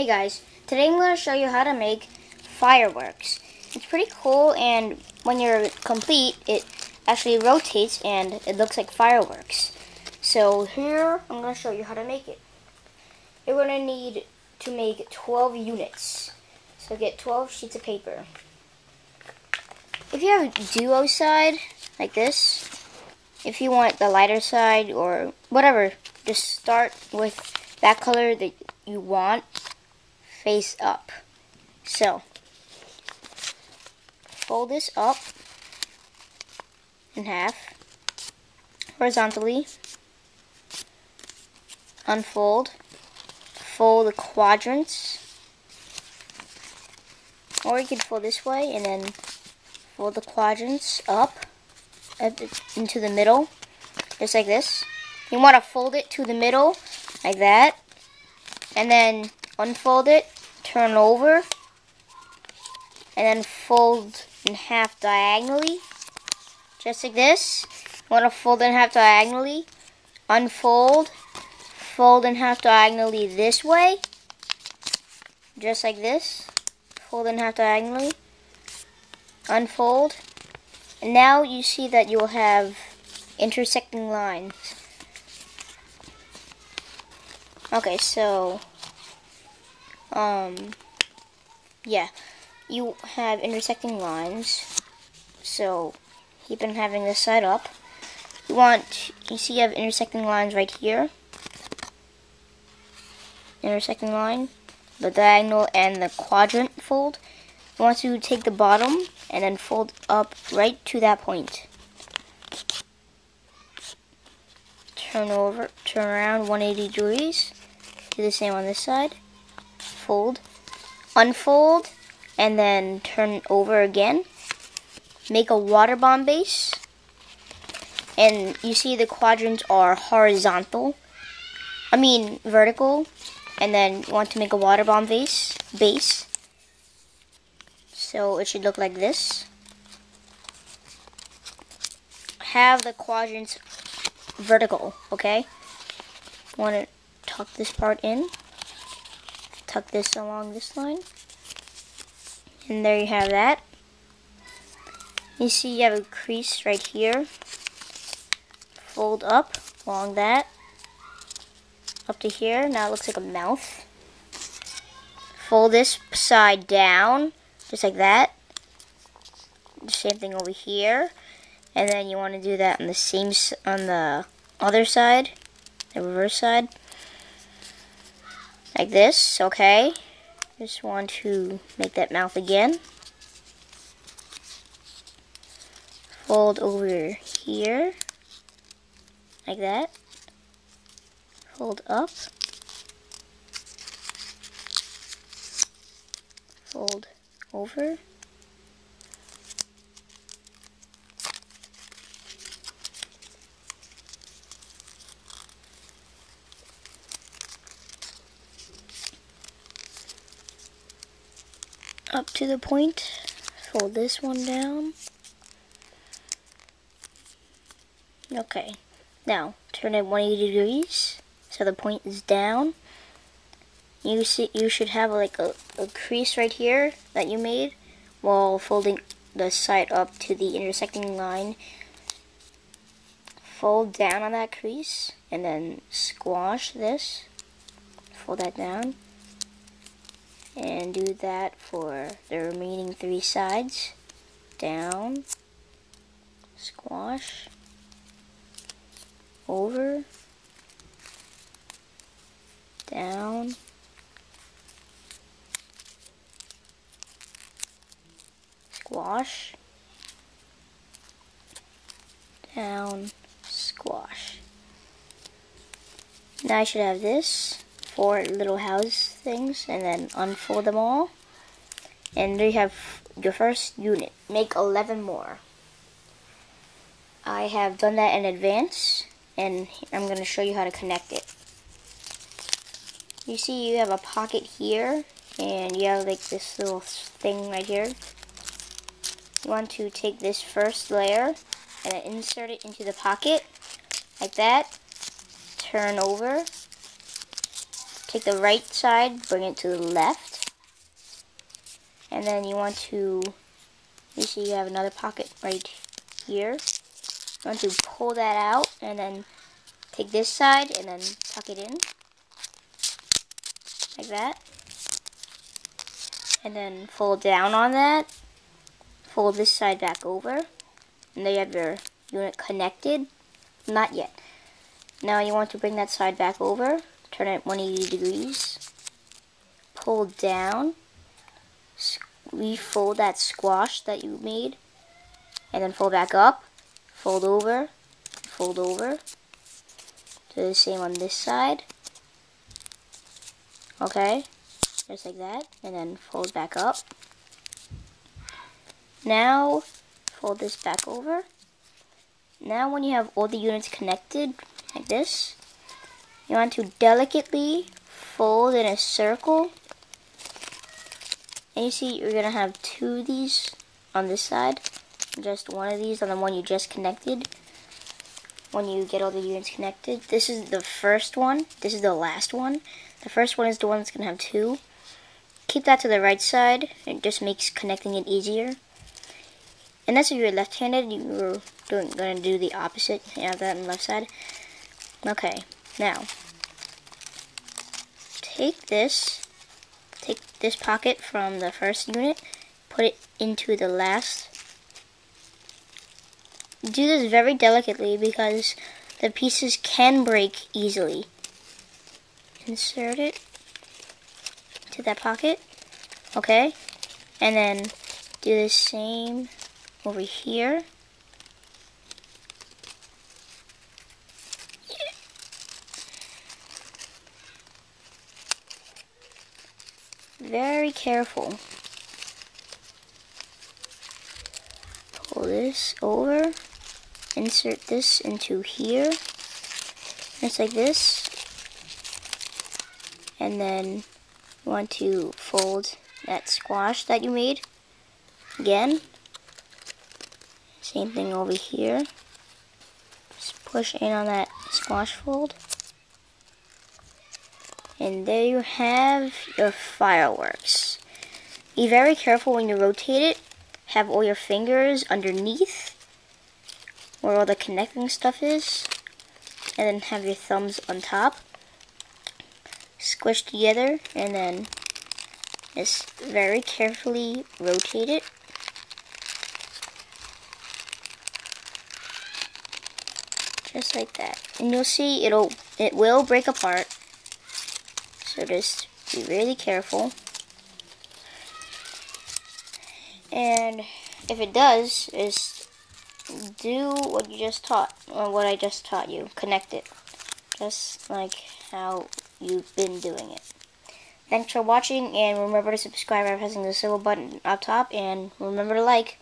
Hey guys, today I'm going to show you how to make fireworks. It's pretty cool, and when you're complete, it actually rotates and it looks like fireworks. So here, I'm going to show you how to make it. You're going to need to make 12 units. So get 12 sheets of paper. If you have a duo side, like this, if you want the lighter side or whatever, just start with that color that you want face up. So, fold this up in half, horizontally, unfold, fold the quadrants, or you can fold this way and then fold the quadrants up into the middle, just like this. You want to fold it to the middle, like that, and then unfold it, turn over, and then fold in half diagonally, just like this. You want to fold in half diagonally, unfold, fold in half diagonally this way, just like this. Fold in half diagonally, unfold, and now you see that you'll have intersecting lines. Okay, so yeah, you have intersecting lines, so keep on having this side up. You see you have intersecting lines right here, intersecting line, the diagonal and the quadrant fold. You want to take the bottom and then fold up right to that point. Turn over, turn around 180 degrees. Do the same on this side. Fold, unfold, and then turn over again. Make a water bomb base. And you see the quadrants are vertical. And then you want to make a water bomb base. So it should look like this. Have the quadrants vertical, okay? Want to tuck this part in. Tuck this along this line. And there you have that. You see you have a crease right here. Fold up along that. Up to here. Now it looks like a mouth. Fold this side down, just like that. The same thing over here. And then you want to do that on the other side, the reverse side. Like this, okay. Just want to make that mouth again. Fold over here, like that. Fold up. Fold over. Up to the point, fold this one down. Okay, now turn it 180 degrees so the point is down. You should have like a crease right here that you made while folding the side up to the intersecting line. Fold down on that crease and then squash this. Fold that down. And do that for the remaining 3 sides. Down, squash, over, down, squash, down, squash. Now I should have this. 4 little house things, and then unfold them all, and there you have your first unit. Make 11 more. I have done that in advance, and I'm going to show you how to connect it. You see you have a pocket here, and you have like this little thing right here. You want to take this first layer and then insert it into the pocket like that. Turn over, take the right side, bring it to the left, and then you want to, you see you have another pocket right here. You want to pull that out, and then take this side, and then tuck it in, like that. And then fold down on that, fold this side back over, and there you have your unit connected. Not yet. Now you want to bring that side back over, turn it 180 degrees, pull down, refold that squash that you made, and then fold back up, fold over, do the same on this side. Okay, just like that, and then fold back up. Now fold this back over. Now when you have all the units connected like this, you want to delicately fold in a circle, and you see you're going to have two of these on this side, just one of these on the one you just connected. When you get all the units connected, this is the first one, this is the last one. The first one is the one that's going to have two. Keep that to the right side, it just makes connecting it easier. And that's if you're left-handed, you're going to do the opposite. You have that on the left side. Okay, now take this pocket from the first unit, put it into the last. Do this very delicately because the pieces can break easily. Insert it to that pocket, okay, and then do the same over here. Very careful. Pull this over, insert this into here, just like this, and then you want to fold that squash that you made again. Same thing over here. Just push in on that squash fold. And there you have your fireworks. Be very careful when you rotate it. Have all your fingers underneath where all the connecting stuff is. And then have your thumbs on top. Squish together and then just very carefully rotate it. Just like that. And you'll see it will break apart. So just be really careful. And if it does, just do what you just taught, or what I just taught you. Connect it. Just like how you've been doing it. Thanks for watching, and remember to subscribe by pressing the silver button up top, and remember to like.